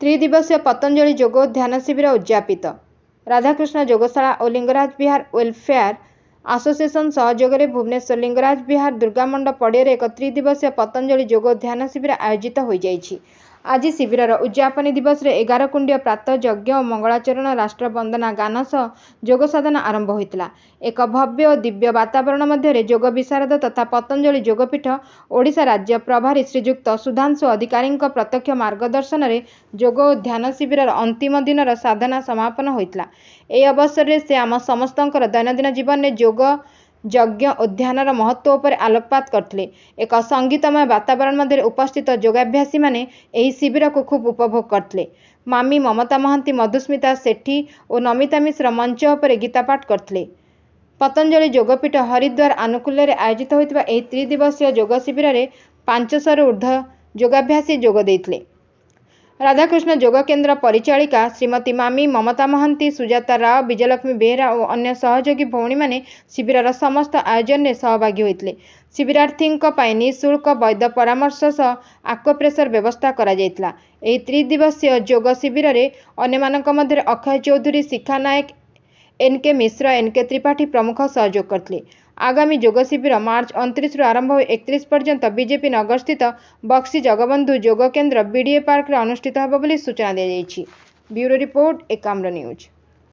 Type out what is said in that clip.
त्रिदिवसीय पतंजलि जोग और ध्यान शिविर उद्यापित। राधाकृष्ण योगशाला और लिंगराज विहार वेलफेयर आसोसिएशन सहयोग में भुवनेश्वर लिंगराज विहार दुर्गा मंडप पड़िया एक त्रिदिवसीय पतंजलि जोग और ध्यान शिविर आयोजित हो जाइछि। आज शिविर उद्यापनी दिवस रे 11 कुंडिया प्रातः यज्ञ और मंगलाचरण राष्ट्र वंदना गान सह योग साधना आरंभ होइतिला। एक भव्य और दिव्य वातावरण मध्य योग विशारद तथा पतंजलि योगपीठ ओडिशा राज्य प्रभारी श्रीजुक्त सुधांशु अधिकारी प्रत्यक्ष मार्गदर्शन में योग और ध्यान शिविर अंतिम दिन साधना समापन होइतिला। एही अवसर में से आम समस्तंकर दैनंदिन जीवन में योग यज्ञ और ध्यानर महत्व पर आलोकपात करथिले। एक संगीतमय वातावरण मध्य उपस्थित योगाभ्यासी माने एही शिविर को खूब उपभोग करथिले। मामी ममता महांती, मधुस्मिता सेठी और नमिता मिश्र मंच पर गीतापाठ करथिले। पतंजलि योगपीठ हरिद्वार आनुकूल्य आयोजित होइतिबा एही त्रिदिवसीय योग शिविर में 500 ऊर्ध्व योगाभ्यासी जोग देइथिले। राधाकृष्ण योग केन्द्र परिचालिका श्रीमती मामी ममता महांती, सुजाता राव, विजयलक्ष्मी बेहरा और अन्य सहयोगी भौणी माने शिविर समस्त आयोजन में सहभागी होइतिले। शिविरार्थी निःशुल्क वैद्य परामर्श सह आक्वाप्रेशर व्यवस्था करा जायतिला। एही त्रिदिवसीय योग शिविर में अन्यमानक मध्य अक्षय चौधरी, शिखा नायक, एनके मिश्र, एनके त्रिपाठी प्रमुख सहयोग करथिले। आगामी योग शिविर मार्च 29 आरंभ हो 31 पर्यंत बीजेपी नगर स्थित बक्सी जगबंधु योग केन्द्र बीडीए पार्क रे अनुष्ठित होब बोली सूचना दिया जायछि। Bureau report Ekamra news.